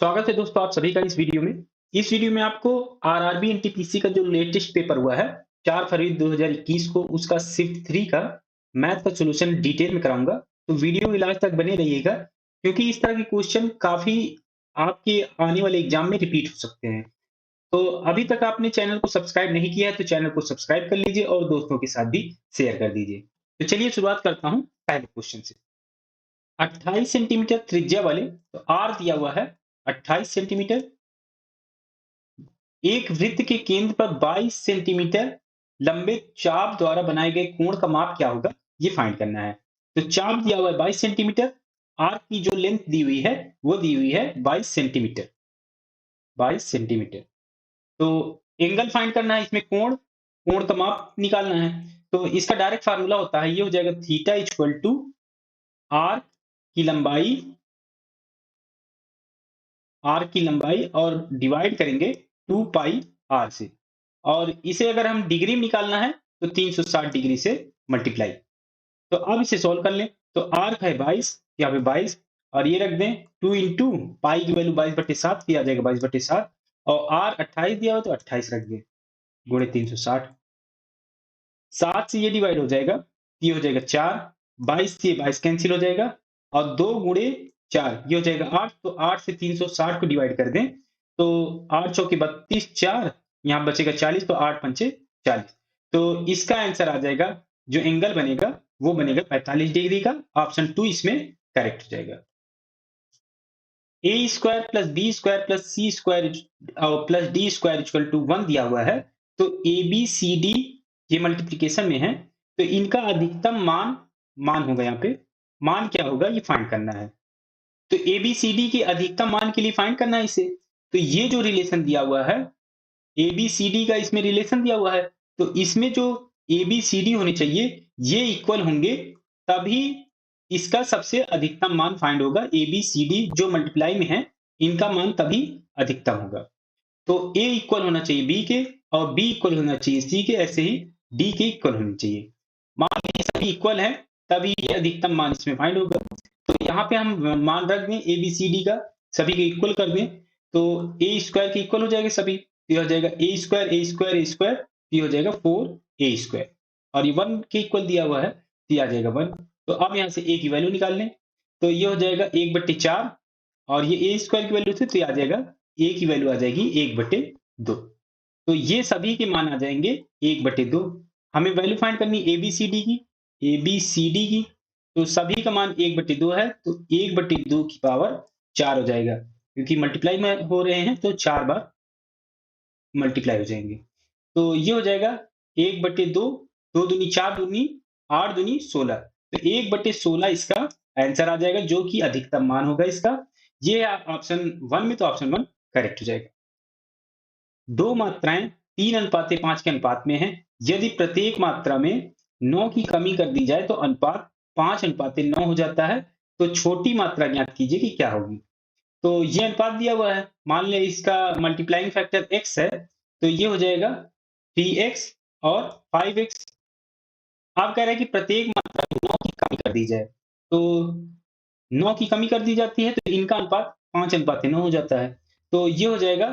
स्वागत है दोस्तों आप सभी का इस वीडियो में। इस वीडियो में आपको आरआरबी एनटीपीसी का जो लेटेस्ट पेपर हुआ है 4 फरवरी 2021 को उसका शिफ्ट 3 का मैथ का सॉल्यूशन डिटेल में कराऊंगा। तो वीडियो में लास्ट तक बने रहिएगा क्योंकि इस तरह के क्वेश्चन काफी आपके आने वाले एग्जाम में रिपीट हो सकते हैं। तो अभी तक आपने चैनल को सब्सक्राइब नहीं किया है तो चैनल को सब्सक्राइब कर लीजिए और दोस्तों के साथ भी शेयर कर दीजिए। तो चलिए शुरुआत करता हूँ पहले क्वेश्चन से। 28 सेंटीमीटर त्रिज्या वाले तो आर दिया हुआ है 28 सेंटीमीटर, एक वृत्त के केंद्र पर 22 सेंटीमीटर लंबे चाप द्वारा बनाए गए कोण का माप क्या होगा, ये फाइंड करना है। तो चाप दिया हुआ है 22 सेंटीमीटर, आर्क की जो लेंथ दी हुई है वो दी हुई है 22 सेंटीमीटर। 22 सेंटीमीटर। तो एंगल फाइंड करना है, इसमें कोण कोण का माप निकालना है। तो इसका डायरेक्ट फार्मूला होता है, ये हो जाएगा थीटा इक्वल टू आर्क की लंबाई, आर्क की लंबाई और डिवाइड करेंगे 2 पाई आर से। और इसे अगर हम डिग्री में निकालना है तो 360 डिग्री से मल्टीप्लाई। तो अब इसे सॉल्व कर लें। तो आर्क है 22, यहाँ पे 22 और ये रख दें 2 इंटू पाई की वैल्यू 22/7 की आ जाएगा 22/7 और आर 28 दिया हुआ तो 28 रख दें गुणे 360। 7 से ये डिवाइड हो जाएगा, ये हो जाएगा 4, 22 से 22 कैंसिल हो जाएगा और 2 गुणे 4 ये हो जाएगा 8। तो 8 से 360 को डिवाइड कर दें तो 8 चौके 32, 4 यहाँ बचेगा 40 तो 8 पंचे 40। तो इसका आंसर आ जाएगा, जो एंगल बनेगा वो बनेगा 45 डिग्री का। ऑप्शन 2 इसमें करेक्ट हो जाएगा। A square plus b square plus c square plus d square equal to 1 दिया हुआ है। तो ए बी सी डी ये मल्टीप्लीकेशन में है तो इनका अधिकतम मान, मान होगा यहाँ पे, मान क्या होगा ये फाइंड करना है। तो ए बी सी डी के अधिकतम मान के लिए फाइंड करना है इसे। तो ये जो रिलेशन दिया हुआ है ए बी सी डी का, इसमें रिलेशन दिया हुआ है तो इसमें जो ए बी सी डी होने चाहिए ये इक्वल होंगे, तभी इसका सबसे अधिकतम मान फाइंड होगा। ए बी सी डी जो मल्टीप्लाई में है इनका मान तभी अधिकतम होगा। तो ए इक्वल होना चाहिए बी के और बी इक्वल होना चाहिए सी के, ऐसे ही डी के इक्वल होनी चाहिए। मान लीजिए सभी इक्वल है तभी ये अधिकतम मान इसमें फाइंड होगा। तो यहाँ पे हम मान रख दें ए बी सी डी का, सभी के इक्वल कर दें तो ए स्क्वायर के इक्वल हो जाएगा सभी। तो ये हो जाएगा a square A square A square, ये हो जाएगा 4 ए स्क्वायर और ये 1 के इक्वल दिया हुआ है तो ये आ जाएगा 1। तो अब यहाँ से ए की वैल्यू निकाल लें तो ये हो जाएगा 1/4 और ये ए स्क्वायर की वैल्यू थी तो ये आ जाएगा ए की वैल्यू आ जाएगी 1/2। तो ये सभी के मान आ जाएंगे 1/2। हमें वैल्यू फाइंड करनी है ए बी सी डी की, ए बी सी डी की। तो सभी का मान 1/2 है तो 1/2 की पावर 4 हो जाएगा, क्योंकि मल्टीप्लाई में हो रहे हैं तो 4 बार मल्टीप्लाई हो जाएंगे। तो ये हो जाएगा 1/2, 2 दूनी 4 दूनी 8 दूनी 16। तो 1/16 इसका आंसर आ जाएगा जो कि अधिकतम मान होगा इसका। ये ऑप्शन 1 में, तो ऑप्शन 1 करेक्ट हो जाएगा। दो मात्राएं 3:5 के अनुपात में हैं। यदि प्रत्येक मात्रा में 9 की कमी कर दी जाए तो अनुपात 5:9 हो जाता है। तो छोटी मात्रा ज्ञात कीजिए कि क्या होगी। तो ये अनुपात दिया हुआ है, मान लें इसका मल्टीप्लाइंग फैक्टर x है तो ये हो जाएगा 3x और 5x। आप कह रहे हैं कि प्रत्येक मात्रा में 9 की कमी कर दी जाए, तो 9 की कमी कर दी जाती है तो इनका अनुपात 5:9 हो जाता है। तो ये हो जाएगा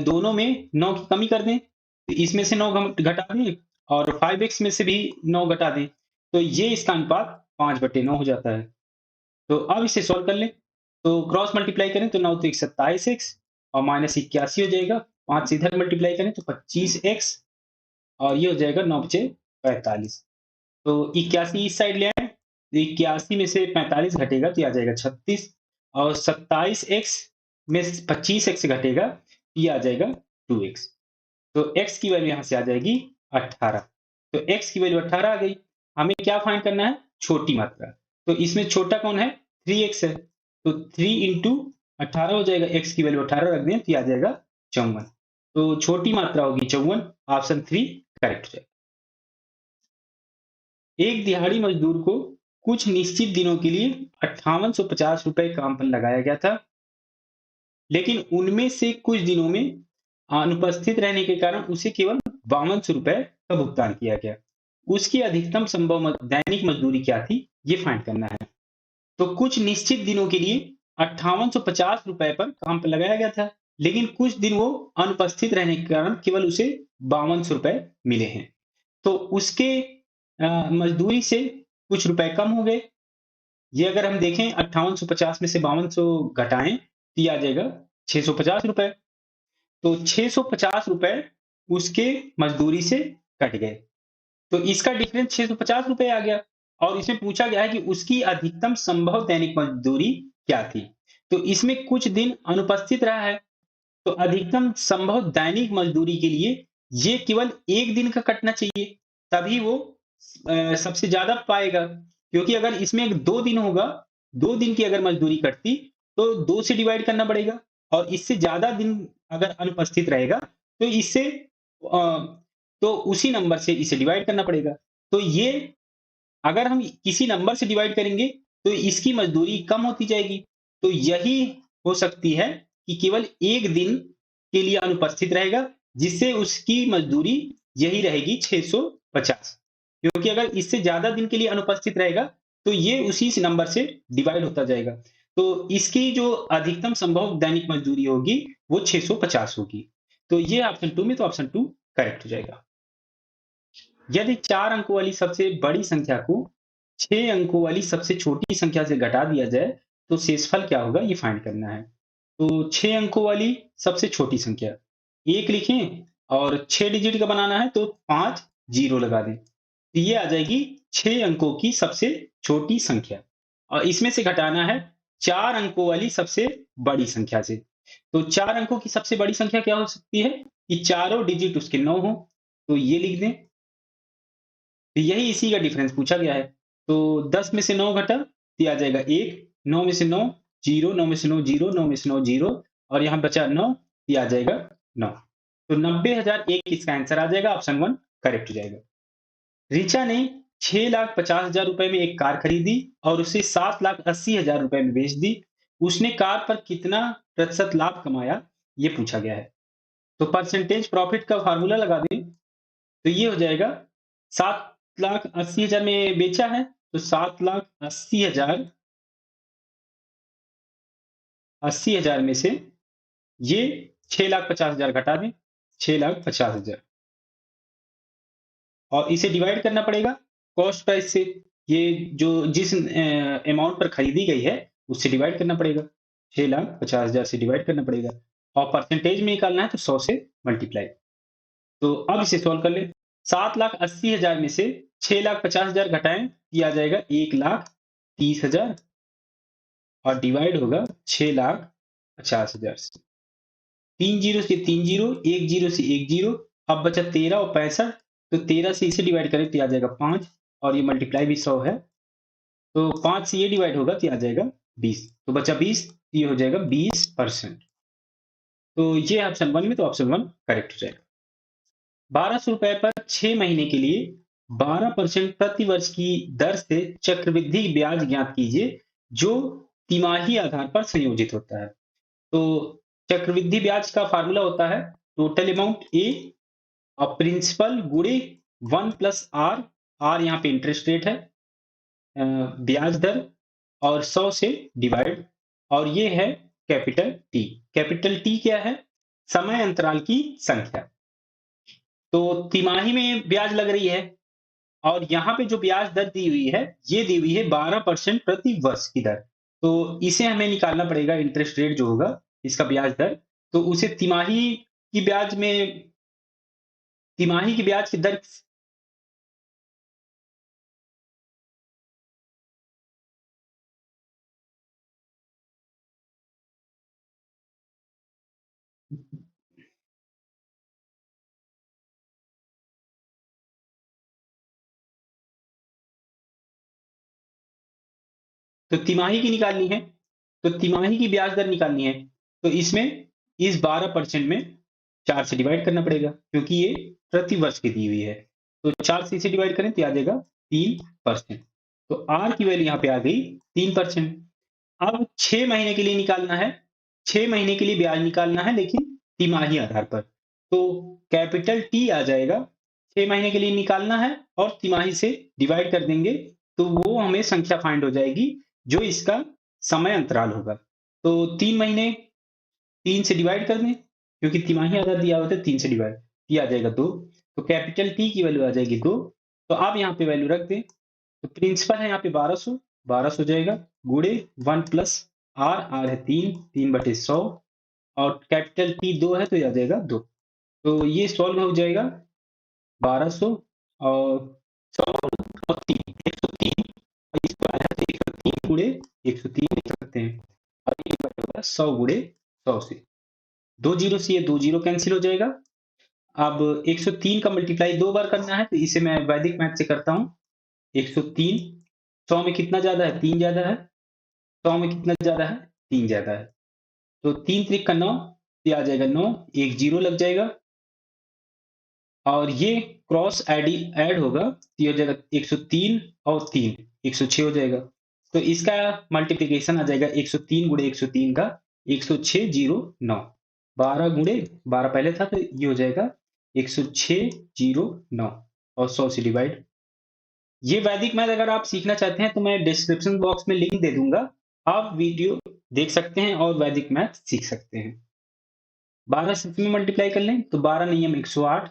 दोनों में 9 की कमी कर दें तो इसमें से 9 घटा दें और 5x में से भी 9 घटा दें तो ये इसका अनुपात 5/9 हो जाता है। तो अब इसे सॉल्व कर लें तो क्रॉस मल्टीप्लाई करें तो 9 तो 27x और -81 हो जाएगा। 5 से इधर मल्टीप्लाई करें तो 25x और ये हो जाएगा 9×5 = 45। तो 81 इस साइड ले आए तो 81 में से 45 घटेगा तो ये आ जाएगा 36 और 27x में 25x घटेगा ये आ जाएगा 2x। तो x की वैल्यू यहाँ से आ जाएगी 18। तो x की वैल्यू 18 आ गई। हमें क्या फाइंड करना है, छोटी मात्रा। तो इसमें छोटा कौन है, 3x है। तो 3 इंटू 18 हो जाएगा, x की वैल्यू 18 रख दें तो ये आ जाएगा 54। तो छोटी मात्रा होगी 54, ऑप्शन 3 करेक्ट हो जाएगा। एक दिहाड़ी मजदूर को कुछ निश्चित दिनों के लिए 5850 रुपए काम पर लगाया गया था, लेकिन उनमें से कुछ दिनों में अनुपस्थित रहने के कारण उसे केवल 5200 रुपए का भुगतान किया गया। उसकी अधिकतम संभव दैनिक मजदूरी क्या थी, ये फाइंड करना है। तो कुछ निश्चित दिनों के लिए 5850 रुपए पर काम पर लगाया गया था, लेकिन कुछ दिन वो अनुपस्थित रहने के कारण केवल उसे 5200 रुपए मिले हैं। तो उसके मजदूरी से कुछ रुपए कम हो गए। ये अगर हम देखें 5850 में से 5200 घटाएं तो ये आ जाएगा 650 रुपए। तो 650 रुपए उसके मजदूरी से कट गए। तो इसका डिफरेंस 650 रुपए आ गया और इसमें पूछा गया है कि उसकी अधिकतम संभव दैनिक मजदूरी क्या थी। तो इसमें कुछ दिन अनुपस्थित रहा है, तो अधिकतम संभव दैनिक मजदूरी के लिए ये केवल एक दिन का कटना चाहिए, तभी वो सबसे ज्यादा पाएगा। क्योंकि अगर इसमें 2 दिन होगा, 2 दिन की अगर मजदूरी कटती तो 2 से डिवाइड करना पड़ेगा, और इससे ज्यादा दिन अगर अनुपस्थित रहेगा तो इससे तो उसी नंबर से इसे डिवाइड करना पड़ेगा। तो ये अगर हम किसी नंबर से डिवाइड करेंगे तो इसकी मजदूरी कम होती जाएगी। तो यही हो सकती है कि केवल एक दिन के लिए अनुपस्थित रहेगा, जिससे उसकी मजदूरी यही रहेगी 650। क्योंकि अगर इससे ज्यादा दिन के लिए अनुपस्थित रहेगा तो ये उसी नंबर से डिवाइड होता जाएगा। तो इसकी जो अधिकतम संभव दैनिक मजदूरी होगी वो 650 होगी। तो ये ऑप्शन 2 में, तो ऑप्शन 2 करेक्ट हो जाएगा। यदि 4 अंकों वाली सबसे बड़ी संख्या को 6 अंकों वाली सबसे छोटी संख्या से घटा दिया जाए तो शेषफल क्या होगा, ये फाइंड करना है। तो 6 अंकों वाली सबसे छोटी संख्या 1 लिखें, और 6 डिजिट का बनाना है तो 5 जीरो लगा दें। तो ये आ जाएगी 6 अंकों की सबसे छोटी संख्या, और इसमें से घटाना है 4 अंकों वाली सबसे बड़ी संख्या से। तो 4 अंकों की सबसे बड़ी संख्या क्या हो सकती है कि चारों डिजिट उसके 9 हो। तो ये लिख दें। तो यही इसी का डिफरेंस पूछा गया है। तो 10 में से 9 घटा तो ये आ जाएगा 1, 9 में से 9 जीरो, 9 में से 9 जीरो, 9 में से 9 जीरो, और यहाँ बचा 9, ये आ जाएगा 9। तो 90,001 इसका आंसर आ जाएगा, ऑप्शन 1 करेक्ट हो जाएगा। रिचा ने 6,50,000 रुपए में एक कार खरीदी और उसे 7,80,000 रुपए में बेच दी। उसने कार पर कितना प्रतिशत लाभ कमाया, ये पूछा गया है। तो परसेंटेज प्रॉफिट का फार्मूला लगा दें तो ये हो जाएगा 7,80,000 में बेचा है तो 7,80,000 में से ये 6,50,000 घटा दें, 6,50,000, और इसे डिवाइड करना पड़ेगा कॉस्ट प्राइस से। ये जो जिस अमाउंट पर खरीदी गई है उससे डिवाइड करना पड़ेगा, 6,50,000 से डिवाइड करना पड़ेगा, और परसेंटेज में निकालना है तो 100 से मल्टीप्लाई। तो अब इसे सॉल्व कर ले। 7,80,000 में से 6,50,000 घटाएं, ये आ जाएगा 1,30,000, और डिवाइड होगा 6,50,000 से। 3 जीरो से 3 जीरो, 1 जीरो से 1 जीरो, अब बचा 13 और 65। तो 13 से इसे डिवाइड करें तो आ जाएगा 5, और ये मल्टीप्लाई भी 100 है। तो 5 से ये डिवाइड होगा तो आ जाएगा 20, तो बचा 20, ये हो जाएगा 20%। तो ये ऑप्शन 1 में, तो ऑप्शन 1 करेक्ट हो जाएगा। 1,200 रुपए पर 6 महीने के लिए 12% प्रति वर्ष की दर से चक्रवृद्धि ब्याज ज्ञात कीजिए जो तिमाही आधार पर संयोजित होता है। तो चक्रवृद्धि ब्याज का फार्मूला होता है टोटल अमाउंट ए और प्रिंसिपल गुणे 1 प्लस आर, आर यहाँ पे इंटरेस्ट रेट है, ब्याज दर, और 100 से डिवाइड, और ये है कैपिटल टी। कैपिटल टी क्या है, समय अंतराल की संख्या। तो तिमाही में ब्याज लग रही है, और यहाँ पे जो ब्याज दर दी हुई है ये दी हुई है 12% प्रति वर्ष की दर। तो इसे हमें निकालना पड़ेगा, इंटरेस्ट रेट जो होगा इसका ब्याज दर। तो उसे तिमाही की ब्याज में, तिमाही की ब्याज की दर, तो तिमाही की निकालनी है, तो तिमाही की ब्याज दर निकालनी है। तो इसमें इस 12% में 4 से डिवाइड करना पड़ेगा, क्योंकि ये प्रति वर्ष की दी हुई है। तो 4 से इसे डिवाइड करें तो आ जाएगा 3%। तो आर की वैल्यू यहाँ पे आ गई 3%। अब 6 महीने के लिए निकालना है, 6 महीने के लिए ब्याज निकालना है लेकिन तिमाही आधार पर। तो कैपिटल टी आ जाएगा, 6 महीने के लिए निकालना है और तिमाही से डिवाइड कर देंगे तो वो हमें संख्या फाइंड हो जाएगी जो इसका समय अंतराल होगा। तो 3 महीने 3 से डिवाइड कर दें, क्योंकि तिमाही आधा दिया होता है, 3 से डिवाइड, ये आ जाएगा 2। तो कैपिटल टी की वैल्यू आ जाएगी 2। तो आप यहाँ पे वैल्यू रख दें। तो प्रिंसिपल है यहाँ पे 1200, 1200 जाएगा गुणे 1 प्लस आर, आर है 3, 3/100, और कैपिटल टी 2 है तो ये आ जाएगा 2। तो ये सॉल्व हो जाएगा 1200 और 100 और 3, 103, और इसको आया तो 103 गुणे 103 लिख सकते हैं, और ये बचेगा 100 गुणे 100 से। 2 जीरो से ये 2 जीरो कैंसिल हो जाएगा। अब 103 का मल्टीप्लाई 2 बार करना है, तो इसे मैं वैदिक मैथ से करता हूँ। 103, 100 में कितना ज्यादा है? 3 ज्यादा है। 100 में कितना ज्यादा है? 3 ज्यादा है। तो 3 त्रिक का 9, ये आ जाएगा 9, एक जीरो लग जाएगा, और ये क्रॉस ऐड होगा तो ये हो जाएगा 103 और 3, 106 हो जाएगा। तो इसका मल्टीप्लिकेशन आ जाएगा 103 गुणे 103 का 10609, 12 गुणे 12 पहले था तो ये हो जाएगा 10609, और 100 से डिवाइड। ये वैदिक मैथ अगर आप सीखना चाहते हैं तो मैं डिस्क्रिप्शन बॉक्स में लिंक दे दूंगा, आप वीडियो देख सकते हैं और वैदिक मैथ सीख सकते हैं। 12 से इसमें मल्टीप्लाई कर लें तो 12 नियम 108,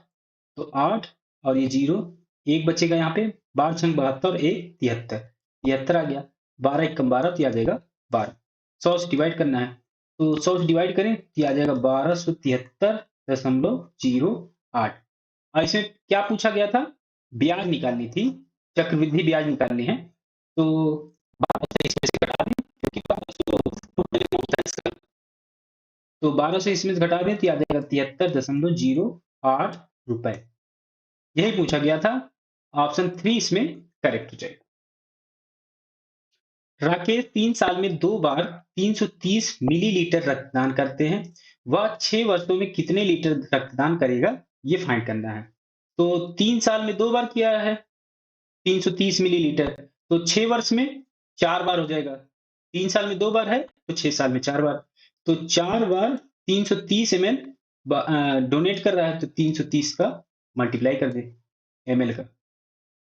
तो 8 और ये 0, एक बचेगा यहाँ पे, 12 छंग 72, एक 73, 73 आ गया, 12 एकम 12 तो ये आ जाएगा 12। 100 से डिवाइड करना है, तो 100 से डिवाइड करें तो ये आ जाएगा 1273.08। और इसमें क्या पूछा गया था? ब्याज निकालनी थी, चक्रवृद्धि ब्याज निकालनी है। तो 12 से इसमें से घटा दें, क्योंकि 1200 तो 1200 इसमें से घटा दें तो ये आ जाएगा 73.08 रुपए। यही पूछा गया था। ऑप्शन 3 इसमें करेक्ट हो जाएगा। राकेश 3 साल में 2 बार 330 मिलीलीटर रक्तदान करते हैं, वह 6 वर्षों में कितने लीटर रक्तदान करेगा, ये फाइंड करना है। तो 3 साल में 2 बार किया है 330 मिलीलीटर, तो 6 वर्ष में 4 बार हो जाएगा। 3 साल में 2 बार है तो 6 साल में 4 बार, तो 4 बार 330 ml डोनेट कर रहा है, तो 330 का मल्टीप्लाई कर दे ml का।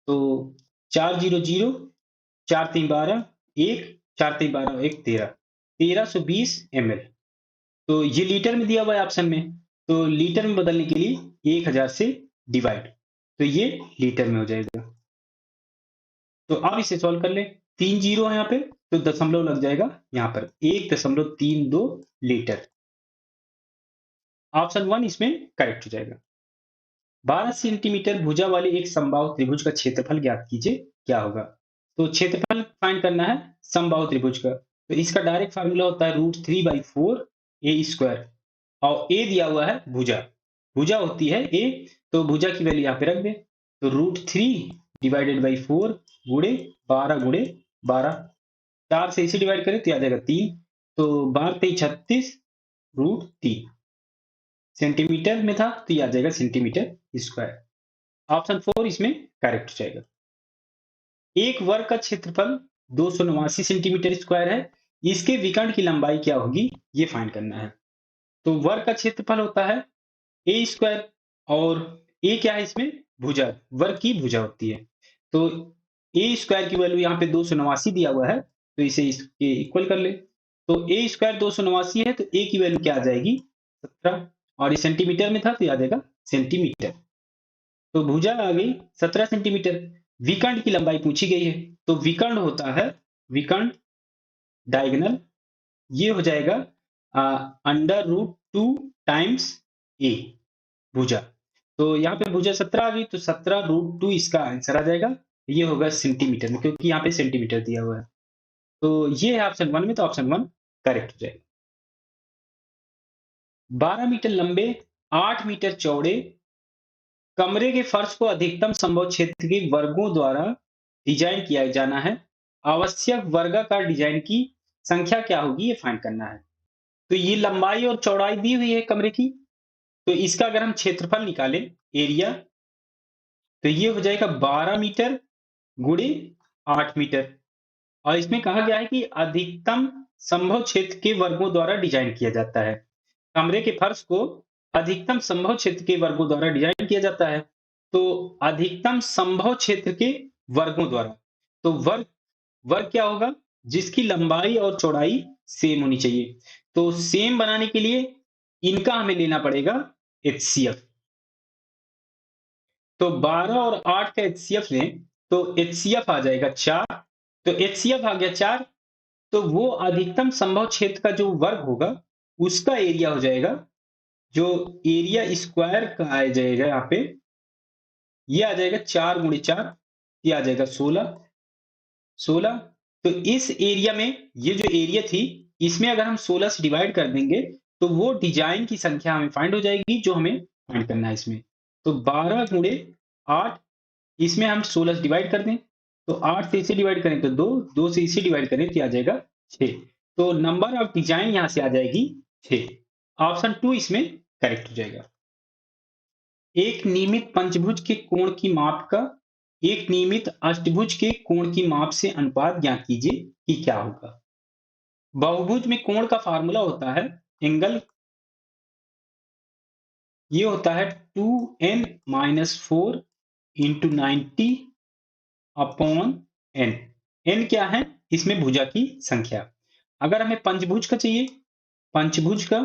तो 400, 4×3 12, 1, 4×3 12, 1 13, 1320 ml। तो ये लीटर में दिया हुआ है ऑप्शन में, तो लीटर में बदलने के लिए 1000 से डिवाइड, तो ये लीटर में हो जाएगा। तो अब इसे सॉल्व कर लें। 3 जीरो है यहाँ पे, तो दशमलव लग जाएगा यहाँ पर, 1.32 लीटर। ऑप्शन 1 इसमें करेक्ट हो जाएगा। 12 सेंटीमीटर भुजा वाले एक समबाहु त्रिभुज का क्षेत्रफल ज्ञात कीजिए, क्या होगा? तो क्षेत्रफल फाइंड करना है समबाहु त्रिभुज का, तो इसका डायरेक्ट फार्मूला होता है √3/4 ए स्क्वायर, और ए दिया हुआ है भुजा, भुजा होती है ए, तो भुजा की वैल्यू यहाँ पे रख दें। तो √3/4 गुणे 12 गुणे 12, 4 से इसे डिवाइड करें तो आ जाएगा 3, तो 12 3 36 √3 सेंटीमीटर में था तो ये आ जाएगा सेंटीमीटर स्क्वायर। ऑप्शन 4 इसमें करेक्ट हो जाएगा। एक वर्ग का क्षेत्रफल 289 सेंटीमीटर स्क्वायर है, इसके विकर्ण की लंबाई क्या होगी, ये फाइंड करना है। तो वर्ग का क्षेत्रफल होता है ए स्क्वायर, और ए क्या है इसमें? भुजा, वर्ग की भुजा होती है। तो ए स्क्वायर की वैल्यू यहाँ पे 289 दिया हुआ है, तो इसे इसके इक्वल कर ले। तो ए स्क्वायर 289 है, तो ए की वैल्यू क्या आ जाएगी? 17, और ये सेंटीमीटर में था तो आ जाएगा सेंटीमीटर। तो भुजा आ गई 17 सेंटीमीटर। विकर्ण की लंबाई पूछी गई है, तो विकर्ण होता है, विकर्ण डायगोनल, ये हो जाएगा √2 टाइम्स ए भुजा। तो यहाँ पे भुजा 17 आ गई, तो 17 √2 इसका आंसर आ जाएगा। ये होगा सेंटीमीटर में, क्योंकि यहाँ पे सेंटीमीटर दिया हुआ है। तो ये है ऑप्शन 1 में, तो ऑप्शन 1 करेक्ट हो जाएगा। 12 मीटर लंबे 8 मीटर चौड़े कमरे के फर्श को अधिकतम संभव क्षेत्र के वर्गों द्वारा डिजाइन किया जाना है। आवश्यक वर्गाकार डिजाइन की संख्या क्या होगी, ये फाइंड करना है। तो ये लंबाई और चौड़ाई दी हुई है कमरे की, तो इसका अगर हम क्षेत्रफल निकालें, एरिया, तो ये हो जाएगा 12 मीटर गुणे 8 मीटर, और इसमें कहा गया है कि अधिकतम संभव क्षेत्र के वर्गों द्वारा डिजाइन किया जाता है। कमरे के फर्श को अधिकतम संभव क्षेत्र के वर्गों द्वारा डिजाइन किया जाता है। तो अधिकतम संभव क्षेत्र के वर्गों द्वारा, तो वर्ग, वर्ग क्या होगा? जिसकी लंबाई और चौड़ाई सेम होनी चाहिए। तो सेम बनाने के लिए इनका हमें लेना पड़ेगा एचसीएफ। तो 12 और 8 का एचसीएफ लें तो एचसीएफ आ जाएगा 4। तो एचसीएफ आ गया 4, तो वो अधिकतम संभव क्षेत्र का जो वर्ग होगा उसका एरिया हो जाएगा, जो एरिया स्क्वायर का आ जाएगा यहाँ पे, ये आ जाएगा 4 गुणे 4, ये आ जाएगा 16। 16। तो इस एरिया में ये जो एरिया थी, इसमें अगर हम 16 से डिवाइड कर देंगे तो वो डिजाइन की संख्या हमें फाइंड हो जाएगी जो हमें फाइंड करना है इसमें। तो 12 गुणे 8, इसमें हम 16 से डिवाइड कर दें तो 8 से इसे डिवाइड करें तो 2, 2 से इसे डिवाइड करें तो आ जाएगा 6। तो नंबर ऑफ डिजाइन यहां से आ जाएगी 6। ऑप्शन 2 इसमें करेक्ट हो जाएगा। एक नियमित पंचभुज के कोण की माप का एक नियमित अष्टभुज के कोण की माप से अनुपात ज्ञात कीजिए कि क्या होगा। बहुभुज में कोण का फार्मूला होता है एंगल, ये होता है 2n-4 into 90 upon n। n क्या है? इसमें भुजा की संख्या। अगर हमें पंचभुज का चाहिए, पंचभुज का,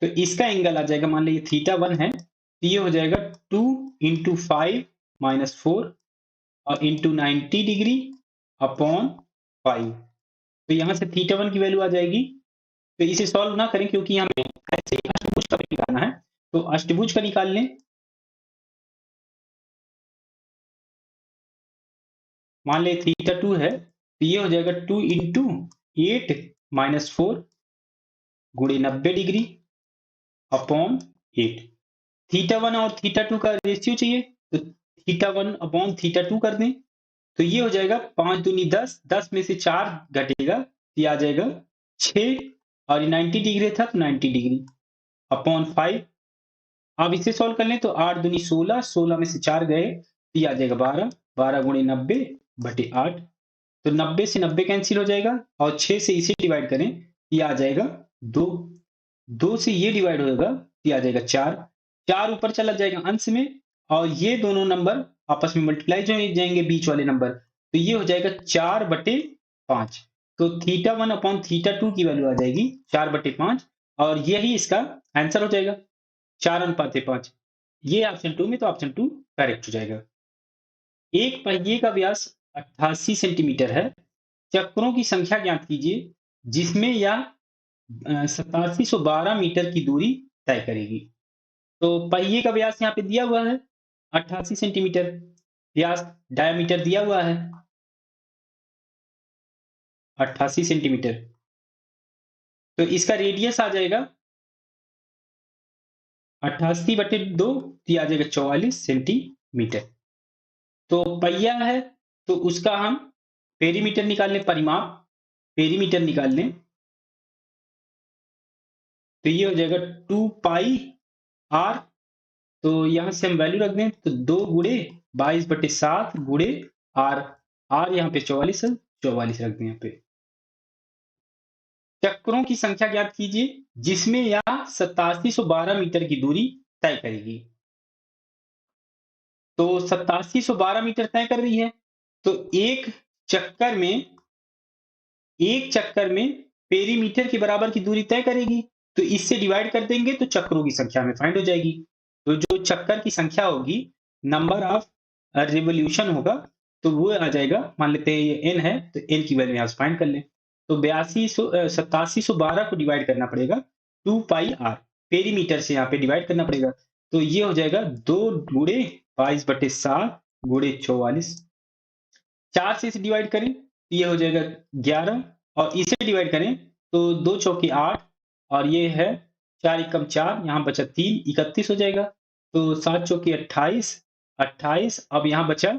तो इसका एंगल आ जाएगा, मान लीजिए थीटा 1 है तो ये हो जाएगा 2 इंटू 5-4 और इंटू 90 डिग्री अपॉन 5। तो यहां से थीटा 1 की वैल्यू आ जाएगी। तो इसे सॉल्व ना करें क्योंकि हमें ऐसे ही अष्टभुज का भी निकालना है, तो अष्टभुज का निकाल लें। मान लें थीटा 2 है तो ये हो जाएगा 2 इंटू 8-4 गुणे 90 डिग्री अपॉन 8। थीटा 1 और थीटा 2 का रेशियो चाहिए तो थीटा 1 अपॉन थीटा 2 कर दें तो ये हो जाएगा 5 दूनी 10, 10 में से 4 घटेगा तो ये आ जाएगा 6, और 90 डिग्री था तो 90 डिग्री अपॉन 5। अब इसे सॉल्व कर लें तो 8 दूनी 16, 16 में से 4 गए तो ये आ जाएगा 12, 12 गुणे 90 बटे 8। तो 90 से 90 कैंसिल हो जाएगा और 6 से इसे डिवाइड करें ये आ जाएगा 2, 2 से ये डिवाइड होगा ये आ जाएगा 4, 4 ऊपर चला जाएगा अंश में और ये दोनों नंबर आपस में मल्टीप्लाई जो जाएंगे बीच वाले नंबर, तो ये हो जाएगा 4/5। तो थीटा 1 अपॉन थीटा 2 की वैल्यू आ जाएगी 4/5 और यही इसका आंसर हो जाएगा 4:5। ये ऑप्शन 2 में, तो ऑप्शन 2 करेक्ट हो जाएगा। एक पहिए का व्यास 88 सेंटीमीटर है, चक्रों की संख्या ज्ञात कीजिए जिसमें यह 8712 मीटर की दूरी तय करेगी। तो पहिए का व्यास यहाँ पे दिया हुआ है 88 सेंटीमीटर, व्यास डायमीटर दिया हुआ है 88 सेंटीमीटर, तो इसका रेडियस आ जाएगा 88/2 आ जाएगा 44 सेंटीमीटर। तो पहिया है तो उसका हम पेरीमीटर निकाल लें, परिमाप पेरीमीटर निकाल लें तो ये हो जाएगा 2πr। तो यहां से हम वैल्यू रख दें तो 2 गुणे 22/7 गुणे आर, आर यहाँ पे 44 है, 44 रख दें यहाँ पे। चक्रों की संख्या ज्ञात कीजिए जिसमें यह 8712 मीटर की दूरी तय करेगी। तो 8712 मीटर तय कर रही है तो चक्कर में एक चक्कर में पेरीमीटर के बराबर की दूरी तय करेगी, तो इससे डिवाइड कर देंगे तो चक्रों की संख्या हमें फाइंड हो जाएगी। तो जो चक्कर की संख्या होगी, नंबर ऑफ रिवोल्यूशन होगा, तो वो आ जाएगा, मान लेते हैं ये n है तो n की वैल्यू यहाँ से फाइंड कर लें। तो 8712 को डिवाइड करना पड़ेगा 2πr, पेरीमीटर से यहाँ पे डिवाइड करना पड़ेगा तो ये हो जाएगा 2 गुणे 22/7 गुणे 44। 4 से इसे डिवाइड करें तो ये हो जाएगा 11 और इसे डिवाइड करें तो 2 चौके 8 और ये है 4 एकम 4, यहाँ बचा 3, 31 हो जाएगा। तो 7 चौके 28, 28 अब यहाँ बचा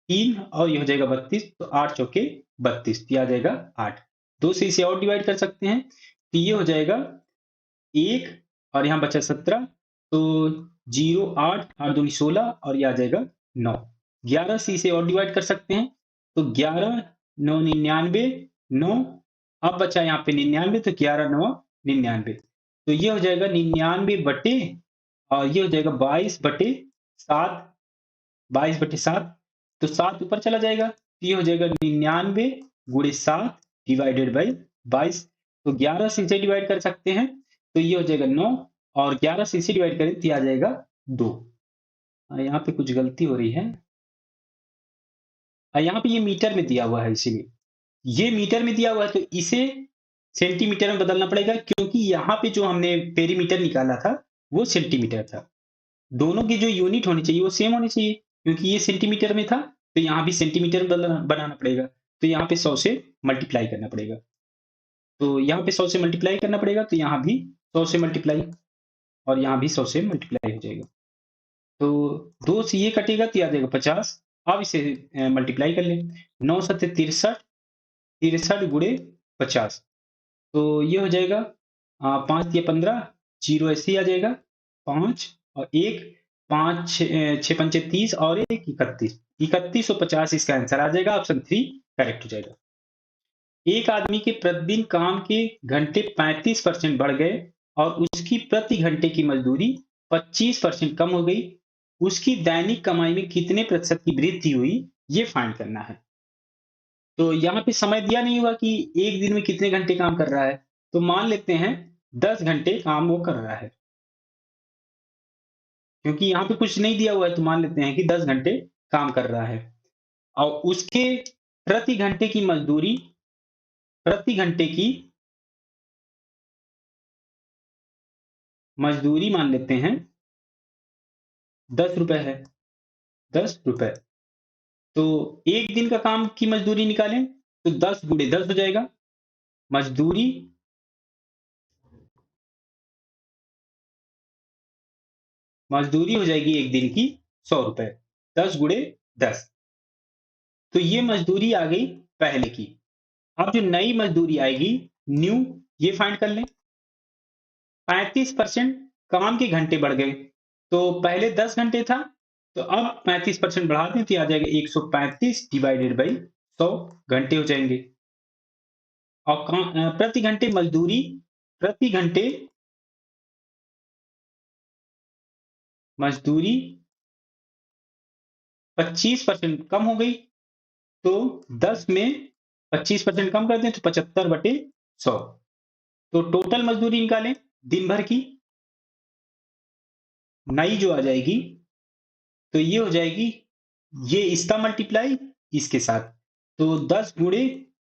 3 और ये हो जाएगा 32, तो 8 चौके 32 आ जाएगा 8। 2 से इसे और डिवाइड कर सकते हैं तो ये हो जाएगा 1 और यहाँ बचा 17, तो 0, 8, 8 दूनी 16 और ये आ जाएगा 9। 11 से इसे और डिवाइड कर सकते हैं तो 11, 9 99, 9 अब बचा यहाँ पे 99, तो 11 9 99, तो ये हो जाएगा 99 बटे और ये हो जाएगा 22/7, 22/7 तो 7 ऊपर चला जाएगा, तो ये हो जाएगा 99 गुणे 7 डिवाइडेड बाई 22। तो 11 से इसे डिवाइड कर सकते हैं, तो ये हो जाएगा 9, और 11 से इसे डिवाइड करें तो ये आ जाएगा 2। यहाँ पे कुछ गलती हो रही है। यहाँ पे ये मीटर में दिया हुआ है, इसीलिए ये मीटर में दिया हुआ है, तो इसे सेंटीमीटर में बदलना पड़ेगा, क्योंकि यहाँ पे जो हमने पेरीमीटर निकाला था वो सेंटीमीटर था। दोनों की जो यूनिट होनी चाहिए वो सेम होनी चाहिए, क्योंकि ये सेंटीमीटर में था तो यहाँ भी सेंटीमीटर में बनाना पड़ेगा। तो यहाँ पे 100 से मल्टीप्लाई करना पड़ेगा, तो यहाँ पे 100 से मल्टीप्लाई करना पड़ेगा, तो यहाँ भी 100 से मल्टीप्लाई, और यहाँ भी 100 से मल्टीप्लाई हो जाएगा। तो 2 से ये कटेगा तो ये आ जाएगा 50। अब इसे मल्टीप्लाई कर लें, 9 सत्ते 63, 63 गुणे 50, तो ये हो जाएगा 5 या 15, जीरो ऐसे ही आ जाएगा, 5 और 1, 5 6 पंचे 30 और 1 31, 3150 इसका आंसर आ जाएगा। ऑप्शन 3 करेक्ट हो जाएगा। एक आदमी के प्रतिदिन काम के घंटे 35% बढ़ गए और उसकी प्रति घंटे की मजदूरी 25% कम हो गई। उसकी दैनिक कमाई में कितने प्रतिशत की वृद्धि हुई, ये फाइंड करना है। तो यहाँ पे समय दिया नहीं हुआ कि एक दिन में कितने घंटे काम कर रहा है, तो मान लेते हैं 10 घंटे काम वो कर रहा है, क्योंकि यहाँ पे कुछ नहीं दिया हुआ है, तो मान लेते हैं कि 10 घंटे काम कर रहा है। और उसके प्रति घंटे की मजदूरी, प्रति घंटे की मजदूरी मान लेते हैं 10 रुपए है, 10 रुपए। तो एक दिन का काम की मजदूरी निकालें तो 10 गुणे 10 हो जाएगा। मजदूरी मजदूरी हो जाएगी एक दिन की 100 रुपए, 10 गुणे 10। तो ये मजदूरी आ गई पहले की। अब जो नई मजदूरी आएगी, न्यू, ये फाइंड कर लें। 35% काम के घंटे बढ़ गए, तो पहले 10 घंटे था, तो अब 35% बढ़ा दें तो आ जाएगा 135 डिवाइडेड बाई 100 घंटे हो जाएंगे। और प्रति घंटे मजदूरी, प्रति घंटे मजदूरी 25% कम हो गई, तो 10 में 25% कम कर दें तो 75/100। तो टोटल मजदूरी निकालें दिन भर की, नई जो आ जाएगी, तो ये हो जाएगी, ये इसका मल्टीप्लाई इसके साथ, तो 10 गुणे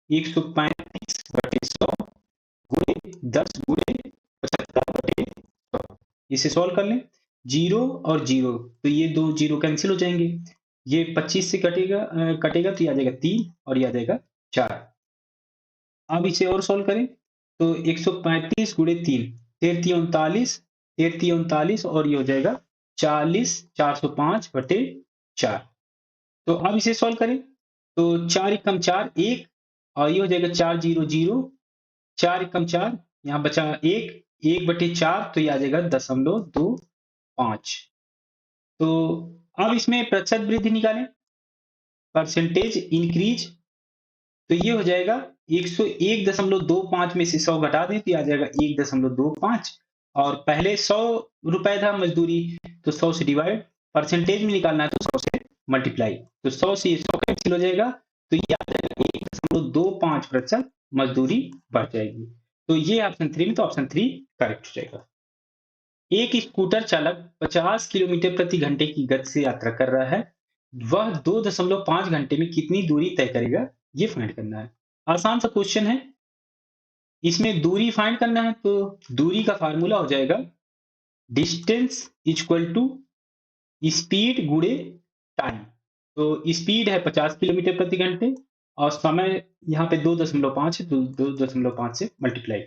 135/100 गुणे 10 गुणे 75/100। इसे सॉल्व कर लें, जीरो और जीरो, तो ये दो जीरो कैंसिल हो जाएंगे, ये 25 से कटेगा तो ये आ जाएगा 3 और ये आ जाएगा 4। अब इसे और सॉल्व करें तो 135 गुणे 3, 33 39 और ये हो जाएगा 40 405/4। तो अब इसे सॉल्व करें तो 4 एकम 4 1, और ये हो जाएगा 4 जीरो जीरो, 4 एकम 4, यहाँ बचा 1, 1/4, तो ये आ जाएगा 0.25। तो अब इसमें प्रतिशत वृद्धि निकालें, परसेंटेज इंक्रीज, तो ये हो जाएगा 101.25 में से 100 घटा दें तो ये आ जाएगा 1.25, और पहले 100 रुपए था मजदूरी, तो 100 से डिवाइड, परसेंटेज में निकालना है तो 100 से मल्टीप्लाई, तो 100 से 100 कैंसिल हो जाएगा, तो ये आ जाएगा 1.25% मजदूरी बढ़ जाएगी। तो ये ऑप्शन 3 में, तो ऑप्शन 3 करेक्ट हो जाएगा। एक स्कूटर चालक 50 किलोमीटर प्रति घंटे की गति से यात्रा कर रहा है, वह 2.5 घंटे में कितनी दूरी तय करेगा, ये फाइंड करना है। आसान सा क्वेश्चन है, इसमें दूरी फाइंड करना है, तो दूरी का फार्मूला हो जाएगा डिस्टेंस इक्वल टू स्पीड गुणे टाइम। तो स्पीड है 50 किलोमीटर प्रति घंटे, और समय यहाँ पे 2.5 है, तो 2.5 से मल्टीप्लाई,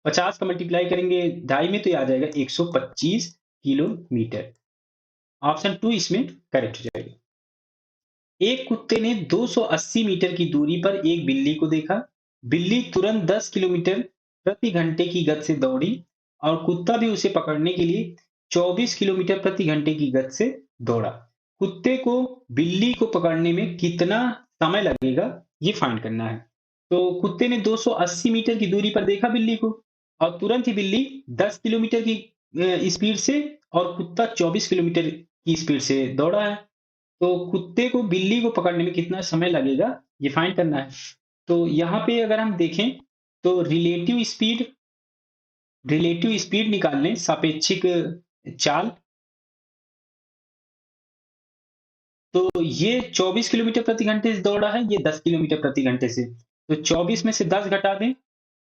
50 का मल्टीप्लाई करेंगे ढाई में तो ये आ जाएगा 125 किलोमीटर। ऑप्शन 2 इसमें करेक्ट हो जाएगा। एक कुत्ते ने 280 मीटर की दूरी पर एक बिल्ली को देखा। बिल्ली तुरंत 10 किलोमीटर प्रति घंटे की गति से दौड़ी, और कुत्ता भी उसे पकड़ने के लिए 24 किलोमीटर प्रति घंटे की गति से दौड़ा। कुत्ते को बिल्ली को पकड़ने में कितना समय लगेगा, ये फाइंड करना है। तो कुत्ते ने 280 मीटर की दूरी पर देखा बिल्ली को, और तुरंत ही बिल्ली 10 किलोमीटर की स्पीड से, और कुत्ता 24 किलोमीटर की स्पीड से दौड़ा है। तो कुत्ते को बिल्ली को पकड़ने में कितना समय लगेगा ये फाइंड करना है। तो यहाँ पे अगर हम देखें तो रिलेटिव स्पीड निकाल लें, सापेक्षिक चाल। तो ये 24 किलोमीटर प्रति घंटे से दौड़ा है, ये 10 किलोमीटर प्रति घंटे से। तो 24 में से 10 घटा दें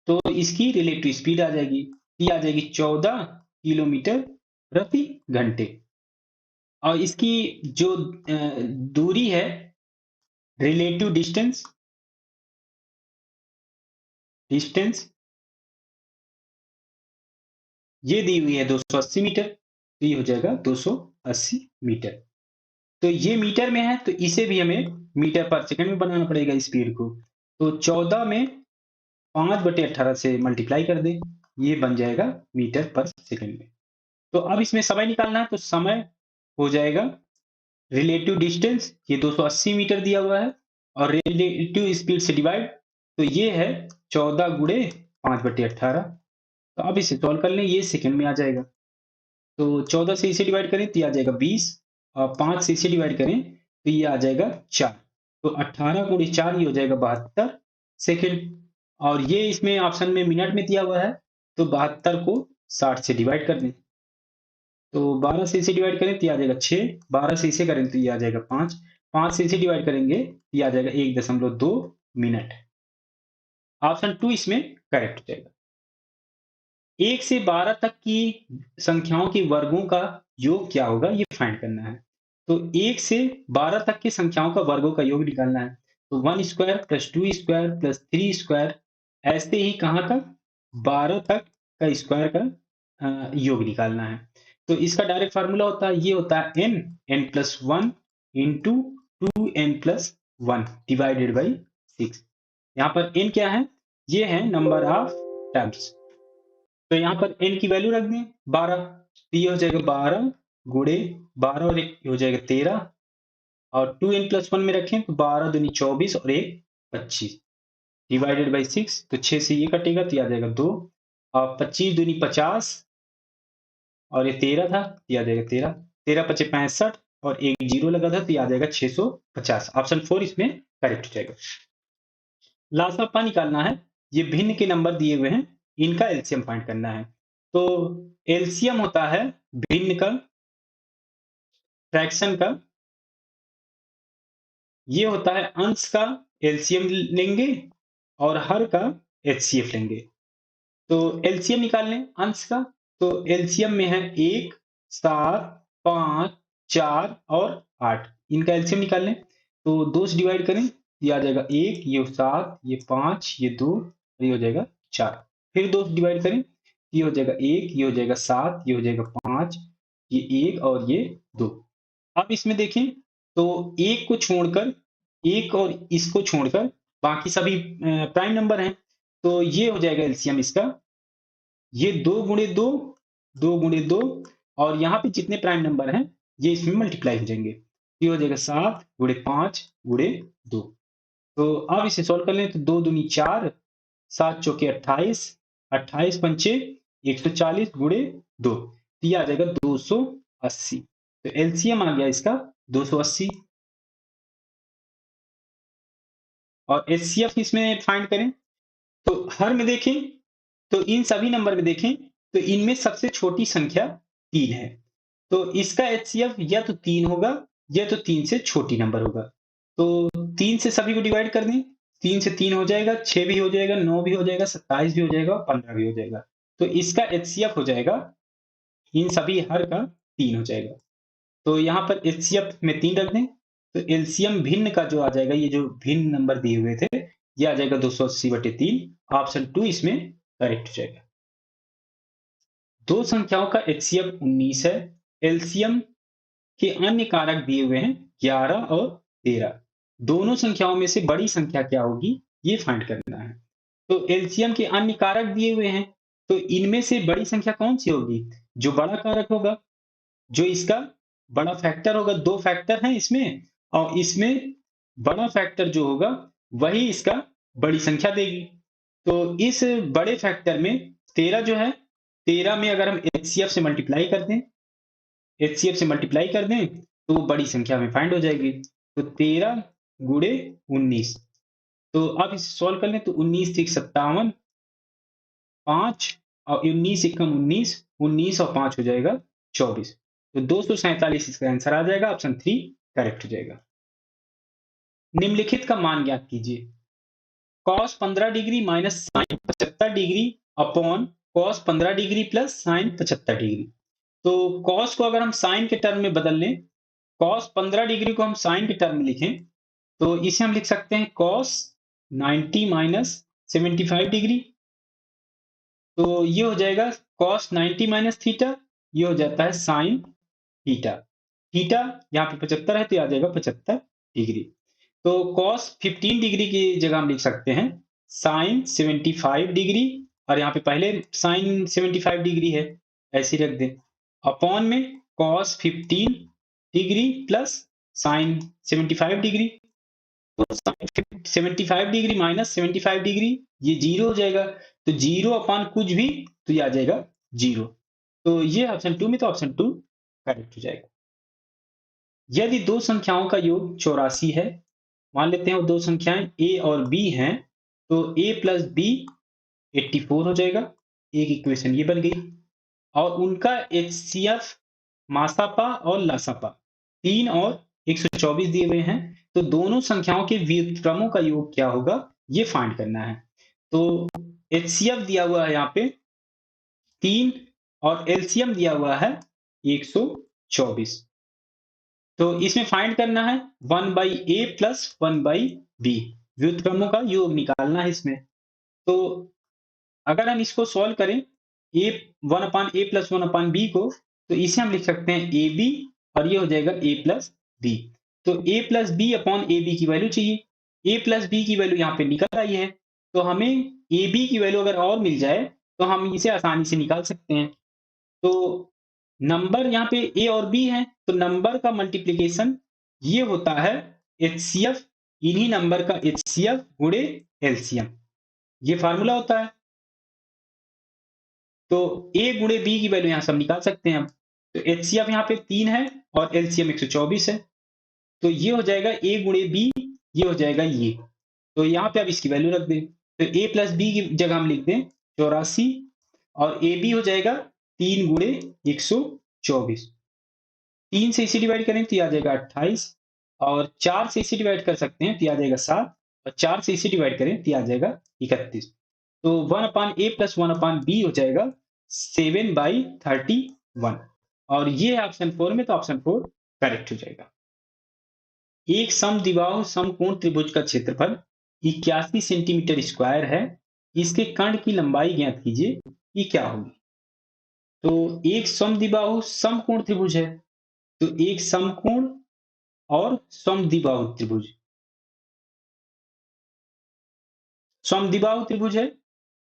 तो इसकी रिलेटिव स्पीड आ जाएगी। ये आ जाएगी 14 किलोमीटर प्रति घंटे। और इसकी जो दूरी है, रिलेटिव डिस्टेंस डिस्टेंस ये दी हुई है 280 मीटर। तो ये हो जाएगा 280 मीटर। तो ये मीटर में है, तो इसे भी हमें मीटर पर सेकंड में बनाना पड़ेगा स्पीड को। तो 14 में 5/18 से मल्टीप्लाई कर दें, ये बन जाएगा मीटर पर सेकंड में। तो अब इसमें समय निकालना है, तो समय हो जाएगा रिलेटिव डिस्टेंस, ये 280 मीटर दिया हुआ है, और रिलेटिव स्पीड से डिवाइड, तो ये है 14 गुणे 5/18। तो अब इसे सॉल्व कर लें, ये सेकंड में आ जाएगा। तो 14 से इसे डिवाइड करें तो ये आ जाएगा 20, और 5 से इसे डिवाइड करें तो ये आ जाएगा 4। तो 18 गुणे 4 ये हो जाएगा 72 सेकंड। और ये इसमें ऑप्शन में मिनट में दिया हुआ है, तो 72 को 60 से डिवाइड कर दें। तो 12 से इसे डिवाइड करें तो ये आ जाएगा 6, 12 से इसे करें तो ये आ जाएगा 5, 5 से इसे डिवाइड करेंगे तो ये आ जाएगा 1.2 मिनट। ऑप्शन 2 इसमें करेक्ट हो जाएगा। 1 से 12 तक की संख्याओं के वर्गों का योग क्या होगा ये फाइंड करना है। तो 1 से 12 तक की संख्याओं का वर्गों का योग निकालना है। तो 1 square plus 2 square plus 3 square, ऐसे ही कहाँ तक 12 तक का स्क्वायर का योग निकालना है। तो इसका डायरेक्ट फार्मूला होता है, ये होता है n+1 into 2n+1 divided by 6। यहाँ पर n क्या है, ये है नंबर ऑफ टर्म्स। तो यहाँ पर n की वैल्यू रख दें 12, तो ये हो जाएगा 12 गुणे 12 और 1 हो जाएगा 13, और 2n+1 में रखें तो 12 दूनी 24 और 1 25 डिवाइडेड बाई 6। तो 6 से ये कटेगा तो ये आ जाएगा 2, और 25 दूनी 50 और ये 13 था, ये आ जाएगा 13, 13 पचे 65 और एक जीरो लगा था तो ये आ जाएगा 650। ऑप्शन 4 इसमें करेक्ट हो जाएगा। लासापा निकालना है, ये भिन्न के नंबर दिए हुए हैं, इनका एलसीएम फाइंड करना है। तो एलसीएम होता है भिन्न का, फ्रैक्शन का, ये होता है अंश का एलसीएम लेंगे और हर का एचसीएफ लेंगे। तो एलसीएम निकाल लें अंश का, तो एलसीएम में है 1, 7, 5, 4 और 8, इनका एलसीएम निकाल लें। तो 2 से डिवाइड करें, ये आ जाएगा 1, ये 7, ये 5, ये 2, ये हो जाएगा 4। फिर 2 से डिवाइड करें, ये हो जाएगा 1, ये हो जाएगा 7, ये हो जाएगा 5, ये 1 और ये 2। अब इसमें देखें तो एक को छोड़कर, एक और इसको छोड़कर बाकी सभी प्राइम नंबर हैं। तो ये हो जाएगा एलसीएम इसका, ये 2 गुणे 2, 2 गुणे 2, और यहाँ पे जितने प्राइम नंबर हैं ये इसमें मल्टीप्लाई हो जाएंगे। ये हो जाएगा 7 गुणे 5 गुणे 2। तो अब इसे सोल्व कर लें तो 2 दूनी 4, 7 चौके 28, 28 पंचे 140 गुणे 2, तो ये आ जाएगा 280। तो एलसीएम आ गया इसका 280। और एचसीएफ इसमें फाइंड करें तो हर में देखें तो इन सभी नंबर में देखें तो इनमें सबसे छोटी संख्या 3 है। तो इसका एचसीएफ या तो 3 होगा या तो 3 से छोटी नंबर होगा। तो 3 से सभी को डिवाइड कर दें, 3 से 3 हो जाएगा, 6 भी हो जाएगा, 9 भी हो जाएगा, 27 भी हो जाएगा और 15 भी हो जाएगा। तो इसका एचसीएफ हो जाएगा इन सभी हर का 3 हो जाएगा। तो यहाँ पर एचसीएफ में 3 रख दें, तो एलसीएम भिन्न का जो आ जाएगा, ये जो भिन्न नंबर दिए हुए थे ये आ जाएगा 280/3। ऑप्शन 2 इसमें करेक्ट हो जाएगा। दो संख्याओं का एचसीएफ 19 है। एलसीएम के अन्य कारक दिए हुए हैं 11 और 13। दोनों संख्याओं में से बड़ी संख्या क्या होगी ये फाइंड करना है। तो एलसीएम के अन्य कारक दिए हुए हैं, तो इनमें से बड़ी संख्या कौन सी होगी, जो बड़ा कारक होगा, जो इसका बड़ा फैक्टर होगा। 2 फैक्टर हैं इसमें, और इसमें बड़ा फैक्टर जो होगा वही इसका बड़ी संख्या देगी। तो इस बड़े फैक्टर में 13 जो है, 13 में अगर हम एचसीएफ से मल्टीप्लाई कर दें, एचसीएफ से मल्टीप्लाई कर दें तो वो बड़ी संख्या में फाइंड हो जाएगी। तो 13 गुणे 19। तो अब इसे सॉल्व कर लें तो 19 3 57, 5 और 19 एकम 19, 19 और 5 हो जाएगा 24। तो 247 इसका आंसर आ जाएगा, ऑप्शन 3 करेक्ट हो जाएगा। निम्नलिखित का मान ज्ञात कीजिए। cos 15 degree minus sine 75 degree upon cos 15 degree plus sine 75 degree. तो cos को अगर हम साइन के टर्म में बदल लें, cos 15 डिग्री को हम साइन के टर्म में लिखें, तो इसे हम लिख सकते हैं cos 90 माइनस 75 डिग्री। तो ये हो जाएगा cos 90 माइनस थीटा, ये हो जाता है साइन थीटा। थीटा यहाँ पे 75 है तो ये आ जाएगा 75 डिग्री। तो cos 15 डिग्री की जगह हम लिख सकते हैं sin 75 डिग्री, और यहाँ पे पहले sin 75 डिग्री है, ऐसे ही रख दें, अपॉन में cos 15 degree plus sin 75 degree. तो sin 75 डिग्री माइनस 75 डिग्री ये जीरो हो जाएगा, तो जीरो अपॉन कुछ भी तो ये आ जाएगा जीरो। तो ये ऑप्शन 2 में, तो ऑप्शन 2 करेक्ट हो जाएगा। यदि दो संख्याओं का योग 84 है, मान लेते हैं वो दो संख्याएं a और b हैं, तो a प्लस बी 84 हो जाएगा। एक इक्वेशन ये बन गई। और उनका एचसीएफ मासापा और लसापा 3 और 124 दिए हुए हैं, तो दोनों संख्याओं के व्युत्क्रमों का योग क्या होगा ये फाइंड करना है। तो एचसीएफ दिया हुआ है यहाँ पे 3 और एलसीएम दिया हुआ है 124। तो इसमें फाइंड करना है 1/a प्लस 1/b, व्युत्क्रमों का योग निकालना है इसमें। तो अगर हम इसको सॉल्व करें a 1/a प्लस 1/b को, तो इसे हम लिख सकते हैं ab, और ये हो जाएगा a प्लस b। तो a plus B upon A B की वैल्यू चाहिए। a प्लस बी की वैल्यू यहाँ पे निकल आई है, तो हमें ए बी की वैल्यू अगर और मिल जाए तो हम इसे आसानी से निकाल सकते हैं। तो नंबर यहाँ पे ए और बी है, तो नंबर का मल्टीप्लीकेशन ये होता है एचसीएफ, इन्हीं नंबर का एचसीएफ गुणे एलसीएम, ये फार्मूला होता है। तो ए गुणे बी की वैल्यू यहां से हम निकाल सकते हैं। तो एचसीएफ यहाँ पे 3 है और एलसीएम 124 है, तो ये हो जाएगा ए गुणे बी, ये हो जाएगा ये। तो यहाँ पे अब इसकी वैल्यू रख दें, तो ए प्लस बी की जगह हम लिख दें 84, और ए बी हो जाएगा 3 गुणे 124। 3 से इसे डिवाइड करें तो ये आ जाएगा 28, और 4 से इसे डिवाइड कर सकते हैं तो ये आ जाएगा 7, और 4 से इसे डिवाइड करें तो ये आ जाएगा 31। तो 1/a प्लस 1/b हो जाएगा 7/31, और ये है ऑप्शन 4 में, तो ऑप्शन 4 करेक्ट हो जाएगा। एक समद्विबाहु समकोण त्रिभुज का क्षेत्रफल 81 सेंटीमीटर स्क्वायर है, इसके कर्ण की लंबाई ज्ञात कीजिए, ये क्या होगी। तो एक समद्विबाहु समकोण त्रिभुज है, तो एक समकोण और समद्विबाहु त्रिभुज, समद्विबाहु त्रिभुज है,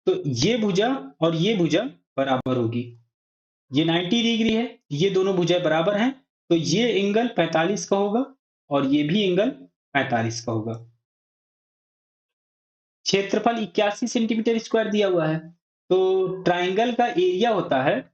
तो ये भुजा और ये भुजा बराबर होगी। ये 90 डिग्री है, ये दोनों भुजाएं बराबर हैं, तो ये एंगल 45 का होगा और ये भी एंगल 45 का होगा। क्षेत्रफल 81 सेंटीमीटर स्क्वायर दिया हुआ है, तो ट्राइंगल का एरिया होता है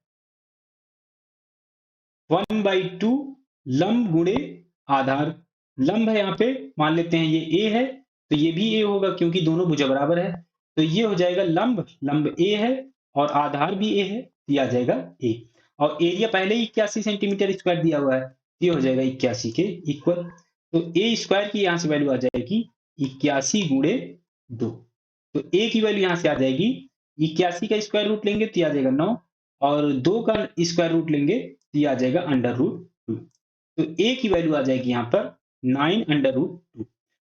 1/2 लंब गुणे आधार। लंब है यहाँ पे, मान लेते हैं ये ए है, तो ये भी ए होगा क्योंकि दोनों भुजा बराबर है, तो ये हो जाएगा लंब, लंब ए है, और आधार भी ए है, ये आ जाएगा ए। और एरिया पहले ही 81 सेंटीमीटर स्क्वायर दिया हुआ है, ये हो जाएगा 81 के इक्वल। तो ए स्क्वायर की यहाँ से वैल्यू आ जाएगी 81 गुणे 2। तो ए की वैल्यू यहाँ से आ जाएगी 81 का स्क्वायर रूट लेंगे तो आ जाएगा 9, और 2 का स्क्वायर रूट लेंगे तो ये आ जाएगा √2। तो ए की वैल्यू आ जाएगी यहाँ पर 9√2,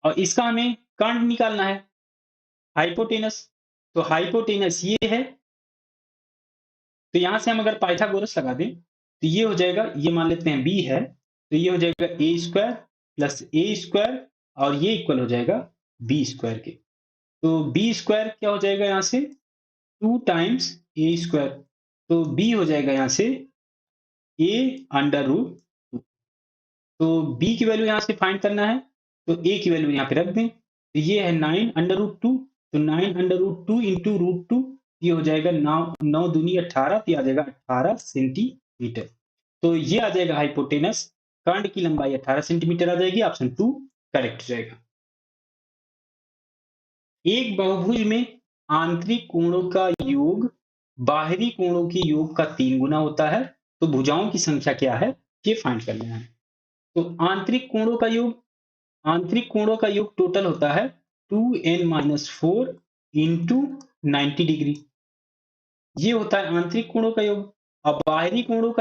और इसका हमें कर्ण निकालना है, हाइपोटेनस। तो हाइपोटेनस ये है, तो यहां से हम अगर पाइथागोरस लगा दें तो ये हो जाएगा, ये मान लेते हैं बी है, तो ये हो जाएगा a square plus A square, और ये इक्वल हो जाएगा बी स्क्वायर के। तो बी स्क्वायर क्या हो जाएगा यहां से 2 टाइम्स ए स्क्वायर, तो बी हो जाएगा यहां से a√2। तो b की वैल्यू यहां से फाइंड करना है, तो a की वैल्यू यहां पे रख दें, तो ये है 9√2, तो 9√2 इंटू √2, ये हो जाएगा 9 9 दूनी 18, तो ये आ जाएगा 18 सेंटीमीटर। तो ये आ जाएगा हाइपोटेनस कर्ण की लंबाई 18 सेंटीमीटर आ जाएगी। ऑप्शन 2 करेक्ट हो जाएगा। एक बहुभुज में आंतरिक कोणों का योग बाहरी कोणों के योग का 3 गुना होता है, तो भुजाओं की संख्या क्या है, ये फाइंड करना है। तो आंतरिक कोणों का योग टोटल होता है 2n-4 इंटू 90 डिग्री, ये होता है आंतरिक कोणों का योग। अब बाहरी कोणों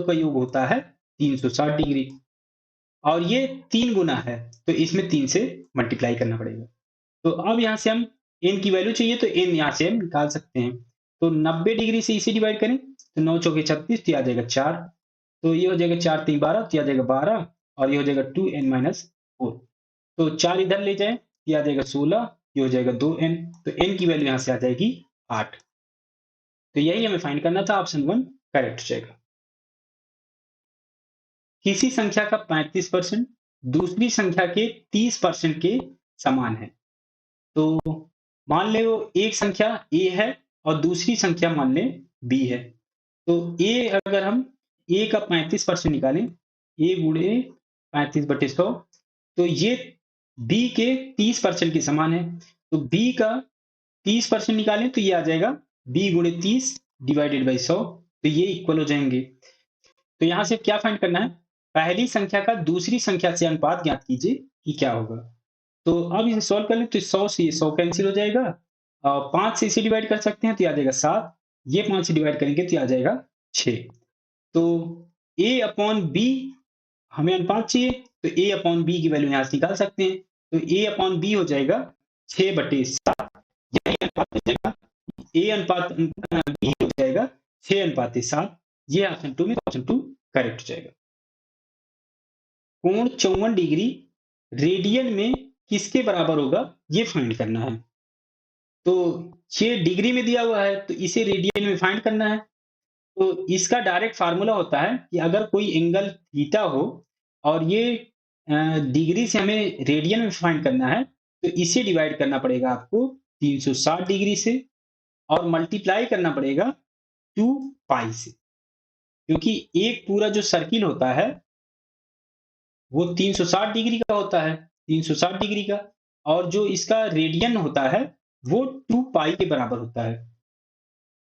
का योग होता है 360 डिग्री, और ये 3 गुना है, तो इसमें 3 से मल्टीप्लाई करना पड़ेगा। तो अब यहाँ से हम n की वैल्यू चाहिए, तो n यहाँ से हम निकाल सकते हैं। तो 90 डिग्री से इसे डिवाइड करें तो 9 चौके 36, तो आ जाएगा 4, तो ये हो जाएगा 4 3 12, तो आ जाएगा 12, और ये हो जाएगा 2n-4। तो 4 इधर ले जाए, ये आ जाएगा 16, ये हो जाएगा 2n, तो n की वैल्यू यहाँ से आ जाएगी 8। तो यही हमें फाइंड करना था, ऑप्शन 1 करेक्ट हो जाएगा। किसी संख्या का 35% दूसरी संख्या के 30% के समान है। तो मान ले वो एक संख्या a है और दूसरी संख्या मान ले b है। तो a अगर हम a का 35% निकालें, a गुणे 35/100, तो ये b के 30% के समान है। तो b का 30% निकालें तो ये आ जाएगा b गुणे 30 डिवाइडेड बाई 100, तो ये इक्वल हो जाएंगे। तो यहां से क्या फाइंड करना है, पहली संख्या का दूसरी संख्या से अनुपात ज्ञात कीजिए कि क्या होगा। तो अब इसे सॉल्व कर ले तो 100 से ये 100 कैंसिल हो जाएगा, और 5 से इसे डिवाइड कर सकते हैं तो आ जाएगा 7, ये 5 से डिवाइड करेंगे तो आ जाएगा 6। तो a अपॉन b हमें अनुपात चाहिए, तो a अपॉन b की वैल्यू यहां से निकाल सकते हैं। तो a अपॉन b हो जाएगा 6/7, यही अनुपात हो जाएगा, a अनुपात b हो जाएगा 6:7। ये ऑप्शन 2 में ऑप्शन 2 करेक्ट हो जाएगा। कोण 54 डिग्री रेडियन में किसके बराबर होगा, ये फाइंड करना है। तो ये डिग्री में दिया हुआ है, तो इसे रेडियन में फाइंड करना है। तो इसका डायरेक्ट फार्मूला होता है कि अगर कोई एंगल थीटा हो और ये डिग्री से हमें रेडियन में फाइंड करना है, तो इसे डिवाइड करना पड़ेगा आपको 360 डिग्री से, और मल्टीप्लाई करना पड़ेगा 2 पाई से, क्योंकि एक पूरा जो सर्किल होता है वो 360 डिग्री का होता है, 360 डिग्री का, और जो इसका रेडियन होता है वो 2 पाई के बराबर होता है।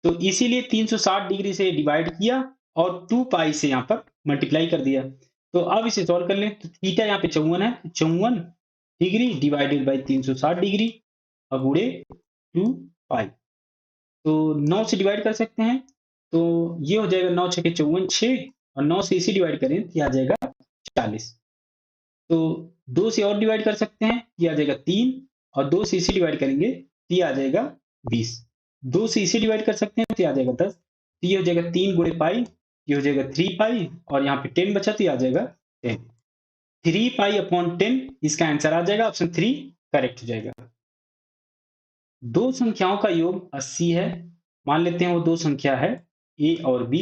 तो इसीलिए 360 डिग्री से डिवाइड किया और 2 पाई से यहाँ पर मल्टीप्लाई कर दिया। तो अब इसे सॉल्व कर लें, तो थीटा यहाँ पे 54 है, 54 डिग्री डिवाइडेड बाई 360 डिग्री और गुणे 2 पाई। तो 9 से डिवाइड कर सकते हैं, तो ये हो जाएगा 9 छके 54, 6, और 9 से इसे डिवाइड करें तो ये आ जाएगा 40। तो 2 से और डिवाइड कर सकते हैं, ये आ जाएगा 3, और 2 से इसे डिवाइड करेंगे तो ये आ जाएगा 20। 2 से इसे डिवाइड कर सकते हैं तो ये आ जाएगा 10, तो ये हो जाएगा 3 गुणे पाई, ये हो जाएगा 3 पाई, और यहाँ पे 10 बचा तो ये आ जाएगा 10। 3 पाई अपॉन 10 इसका आंसर आ जाएगा, ऑप्शन 3 करेक्ट हो जाएगा। दो संख्याओं का योग 80 है, मान लेते हैं वो दो संख्या है a और b।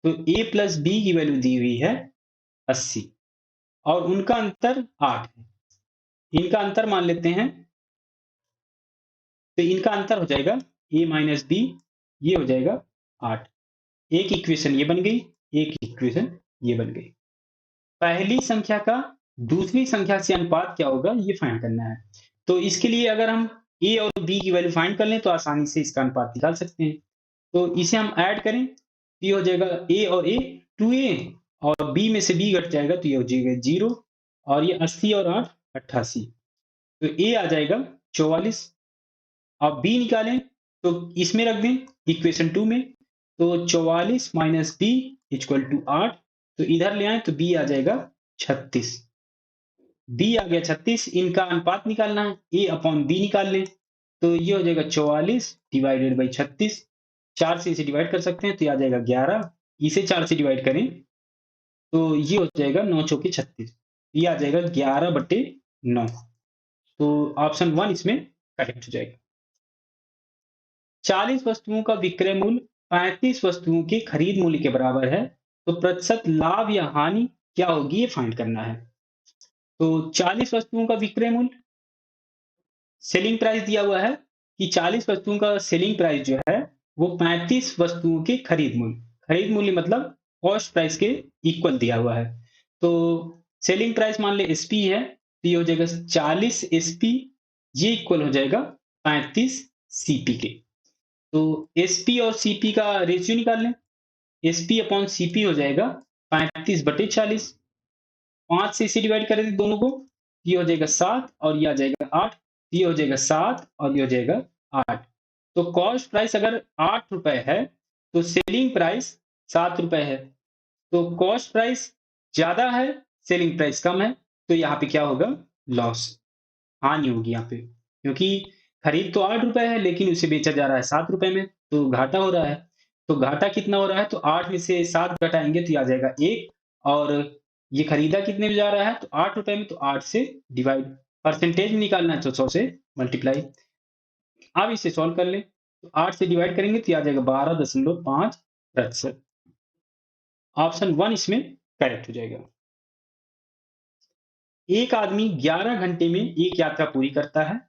तो a प्लस b की वैल्यू दी हुई है 80, और उनका अंतर 8 है। इनका अंतर मान लेते हैं, तो इनका अंतर हो जाएगा a माइनस बी, ये हो जाएगा 8। एक इक्वेशन ये बन गई, एक इक्वेशन ये बन गई। पहली संख्या का दूसरी संख्या से अनुपात क्या होगा, ये फाइंड करना है। तो इसके लिए अगर हम a और b की वैल्यू फाइंड कर लें तो आसानी से इसका अनुपात निकाल सकते हैं। तो इसे हम ऐड करें तो ये हो जाएगा a और a 2a, और b में से b घट जाएगा तो ये हो जाएगा 0, और ये 80 और 8 88, तो a आ जाएगा 44। अब b निकालें तो इसमें रख दें इक्वेशन 2 में, तो 44 माइनस बी इक्वल टू 8, तो इधर ले आए तो b आ जाएगा 36। b आ गया 36, इनका अनुपात निकालना है, a अपॉन b निकाल लें, तो ये हो जाएगा 44 डिवाइडेड बाई 36, 4 से इसे डिवाइड कर सकते हैं तो ये आ जाएगा 11, इसे 4 से डिवाइड करें तो ये हो जाएगा 9 चौके 36, ये आ जाएगा 11/9। तो ऑप्शन 1 इसमें करेक्ट हो जाएगा। 40 वस्तुओं का विक्रय मूल्य 35 वस्तुओं के खरीद मूल्य के बराबर है, तो प्रतिशत लाभ या हानि क्या होगी, ये फाइंड करना है। तो 40 वस्तुओं का विक्रय मूल्य, सेलिंग प्राइस दिया हुआ है कि 40 वस्तुओं का सेलिंग प्राइस जो है वो 35 वस्तुओं के खरीद मूल्य मतलब कॉस्ट प्राइस के इक्वल दिया हुआ है। तो सेलिंग प्राइस मान ले एसपी है, तो ये हो जाएगा 40 एसपी, ये इक्वल हो जाएगा 35 सीपी के। तो एसपी और सीपी का रेशियो निकाल लें। एसपी अपॉन सीपी हो जाएगा 35/40। 5 से इसे डिवाइड कर दें दोनों को, ये हो जाएगा 7 और ये आ जाएगा 8। ये हो जाएगा 7 और ये हो जाएगा 8। तो कॉस्ट प्राइस अगर 8 रुपए है तो सेलिंग प्राइस 7 रुपए है। तो कॉस्ट प्राइस ज्यादा है, सेलिंग प्राइस कम है, तो यहाँ पे क्या होगा? लॉस, हानि होगी यहाँ पे, क्योंकि खरीद तो 8 रुपए है लेकिन उसे बेचा जा रहा है 7 रुपए में, तो घाटा हो रहा है। तो घाटा कितना हो रहा है? तो 8 में से 7 घटाएंगे तो ये आ जाएगा 1। और ये खरीदा कितने में जा रहा है? तो 8 रुपए में, तो 8 से डिवाइड, परसेंटेज में निकालना है तो 100 से मल्टीप्लाई। अब इसे सॉल्व कर लें, तो 8 से डिवाइड करेंगे तो ये आ जाएगा 12.5%। ऑप्शन 1 इसमें करेक्ट हो जाएगा। एक आदमी 11 घंटे में एक यात्रा पूरी करता है।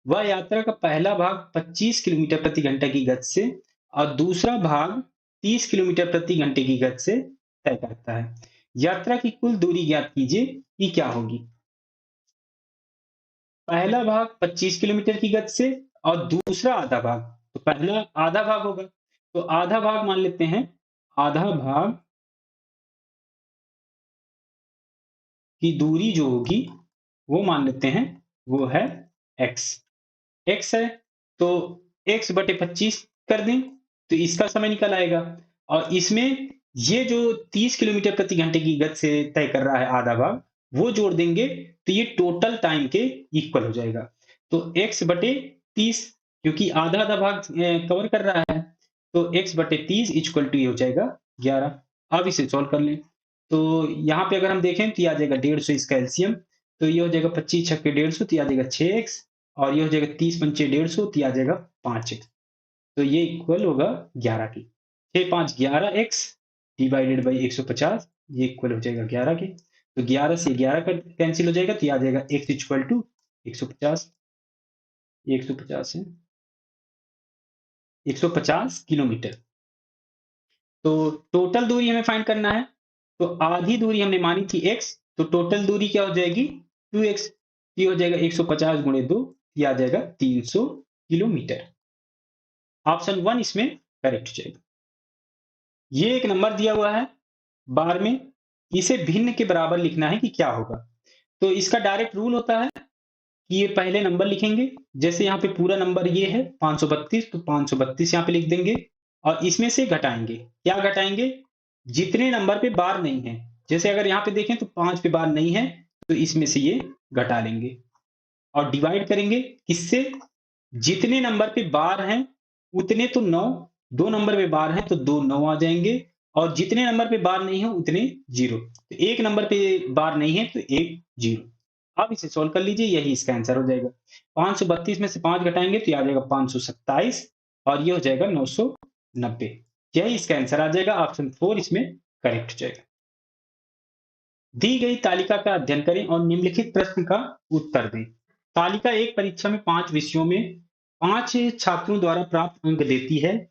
वह यात्रा का पहला भाग 25 किलोमीटर प्रति घंटे की गति से और दूसरा भाग 30 किलोमीटर प्रति घंटे की गति से तय करता है। यात्रा की कुल दूरी ज्ञात कीजिए कि क्या होगी। पहला भाग 25 किलोमीटर की गति से और दूसरा आधा भाग, तो पहला आधा भाग होगा, तो आधा भाग मान लेते हैं। आधा भाग की दूरी जो होगी वो मान लेते हैं, वो है x। x है तो x बटे 25 कर दें तो इसका समय निकल आएगा। और इसमें ये जो 30 किलोमीटर प्रति घंटे की गति से तय कर रहा है आधा भाग, वो जोड़ देंगे तो ये टोटल टाइम के इक्वल हो जाएगा। तो x बटे 30, क्योंकि आधा आधा भाग कवर कर रहा है, तो x बटे 30 इक्वल टू ये हो जाएगा 11। अब इसे सॉल्व कर लें, तो यहाँ पे अगर हम देखें तो ये आ जाएगा 150 इसका एलसीएम, तो ये हो जाएगा 25 छक्के 150, तो ये आ जाएगा 6x। और ये हो जाएगा 30 पंचे 150, तो ये आ जाएगा 5x। तो ये इक्वल होगा 11 की। 6 5 11x डिवाइडेड बाई 150, ये इक्वल हो जाएगा 11 के। तो 11 से 11 का कैंसिल हो जाएगा, तो ये आ जाएगा x इक्वल टू 150। 150 है 150 किलोमीटर। तो टोटल दूरी हमें फाइंड करना है, तो आधी दूरी हमने मानी थी x, तो टोटल दूरी क्या हो जाएगी? 2x। ये हो जाएगा 150 गुणे 2, ये आ जाएगा 300 किलोमीटर। ऑप्शन 1 इसमें करेक्ट हो जाएगा। ये एक नंबर दिया हुआ है बार में, इसे भिन्न के बराबर लिखना है कि क्या होगा। तो इसका डायरेक्ट रूल होता है कि ये पहले नंबर लिखेंगे, जैसे यहाँ पे पूरा नंबर ये है 532, तो 532 यहाँ पे लिख देंगे और इसमें से घटाएंगे। क्या घटाएंगे? जितने नंबर पे बार नहीं है, जैसे अगर यहाँ पे देखें तो 5 पे बार नहीं है, तो इसमें से ये घटा लेंगे और डिवाइड करेंगे किससे? जितने नंबर पे बार हैं उतने तो 9, 2 नंबर पे बार हैं तो 2 9 आ जाएंगे, और जितने नंबर पे बार नहीं है उतने 0। तो एक नंबर पे बार नहीं है तो 1 0। अब इसे सोल्व कर लीजिए, यही इसका आंसर हो जाएगा। 532 में से 5 घटाएंगे तो ये आ जाएगा 527 और ये हो जाएगा 990। यही इसका आंसर आ जाएगा। ऑप्शन 4 इसमें करेक्ट हो जाएगा। दी गई तालिका का अध्ययन करें और निम्नलिखित प्रश्न का उत्तर दें। तालिका एक परीक्षा में 5 विषयों में 5 छात्रों द्वारा प्राप्त अंक देती है।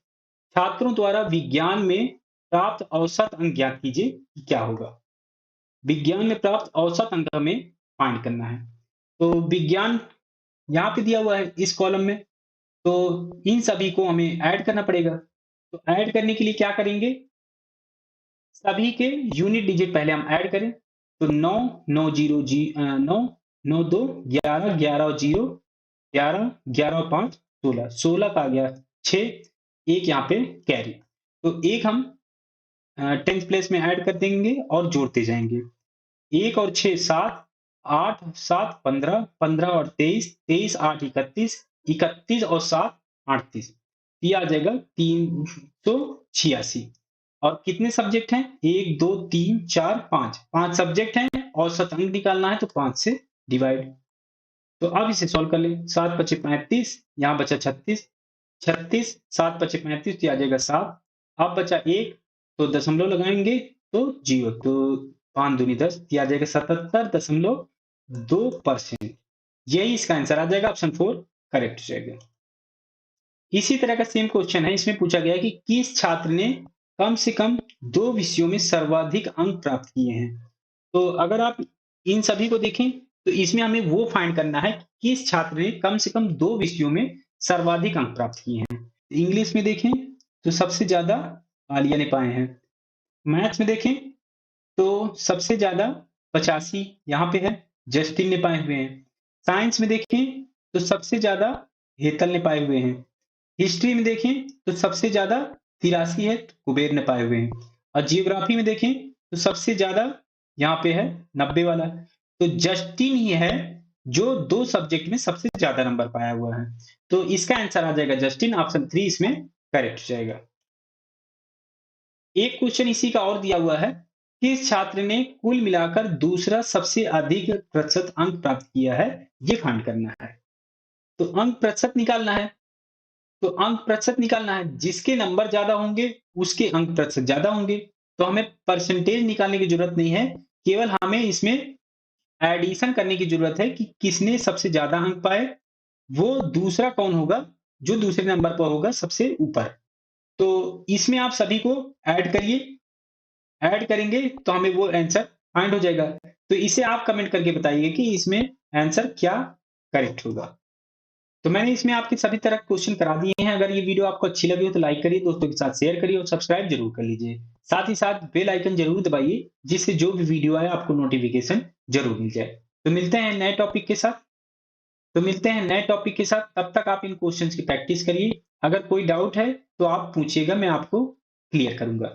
छात्रों द्वारा विज्ञान में प्राप्त औसत अंक ज्ञात कीजिए कि क्या होगा। विज्ञान में प्राप्त औसत अंक हमें फाइंड करना है। तो विज्ञान यहाँ पे दिया हुआ है इस कॉलम में, तो इन सभी को हमें ऐड करना पड़ेगा। तो ऐड करने के लिए क्या करेंगे? सभी के यूनिट डिजिट पहले हम ऐड करें, तो 9 9 0 जी 9 9 2 11 11 0 11 11 5 16 16 का आ गया 6, एक यहाँ पे कैरी। तो एक हम 10th प्लेस में ऐड कर देंगे और जोड़ते जाएंगे। 1 और 6 7, 8 7 15, 15 और 23, 23 8 31, 31 और 7 38, ये आ जाएगा 386। और कितने सब्जेक्ट हैं? 1 2 3 4 5, 5 सब्जेक्ट हैं और अंक निकालना है तो 5 से डिवाइड। तो अब इसे सॉल्व कर लें। 7 पचे 35, यहाँ बचा 36, 36 7 पचे 35 तो आ जाएगा 7। अब बचा 1, तो दशमलव लगाएंगे तो 0, तो 5 दूनी 10, आ जाएगा 77.2%। यही इसका आंसर आ जाएगा। ऑप्शन 4 करेक्ट हो जाएगा। इसी तरह का सेम क्वेश्चन है, इसमें पूछा गया है कि किस छात्र ने कम से कम 2 विषयों में सर्वाधिक अंक प्राप्त किए हैं। तो अगर आप इन सभी को देखें, तो इसमें हमें वो फाइंड करना है कि किस छात्र ने कम से कम 2 विषयों में सर्वाधिक अंक प्राप्त किए हैं। इंग्लिश में देखें, तो सबसे ज़्यादा आलिया ने पाए हैं। मैथ्स में देखें, तो सबसे ज़्यादा 85 यहाँ पे है, जस्टिन ने पाए हुए हैं। साइंस में देखें, तो सबसे ज़्यादा हेतल ने पाए हुए हैं। हिस्ट्री में देखें, तो सबसे ज़्यादा 83 है, कुबेर ने पाए हुए हैं। और जियोग्राफी में देखें, तो सबसे ज़्यादा यहाँ पे है 90 वाला। तो जस्टिन ही है जो 2 सब्जेक्ट में सबसे ज़्यादा नंबर पाया हुआ है। तो इसका आंसर आ जाएगा जस्टिन, ऑप्शन 3 इसमें करेक्ट हो जाएगा। एक क्वेश्चन इसी का और दिया हुआ है, किस छात्र ने कुल मिलाकर दूसरा सबसे अधिक प्रतिशत अंक प्राप्त किया है, ये फाइंड करना है। तो अंक प्रतिशत निकालना है। तो अंक प्रतिशत निकालना है, जिसके नंबर ज्यादा होंगे उसके अंक प्रतिशत ज्यादा होंगे। तो हमें परसेंटेज निकालने की जरूरत नहीं है, केवल हमें इसमें एडिशन करने की जरूरत है कि किसने सबसे ज्यादा अंक पाए, वो दूसरा कौन होगा जो दूसरे नंबर पर होगा सबसे ऊपर। तो इसमें आप सभी को ऐड करिए, ऐड करेंगे तो हमें वो आंसर फाइंड हो जाएगा। तो इसे आप कमेंट करके बताइए कि इसमें आंसर क्या करेक्ट होगा। तो मैंने इसमें आपके सभी तरह क्वेश्चन करा दिए हैं। अगर ये वीडियो आपको अच्छी लगी हो तो लाइक करिए, दोस्तों के साथ शेयर करिए और सब्सक्राइब जरूर कर लीजिए। साथ ही साथ बेल आइकन जरूर दबाइए, जिससे जो भी वीडियो आए आपको नोटिफिकेशन जरूर मिल जाए। तो मिलते हैं नए टॉपिक के साथ। तब तक आप इन क्वेश्चंस की प्रैक्टिस करिए। अगर कोई डाउट है तो आप पूछिएगा, मैं आपको क्लियर करूंगा।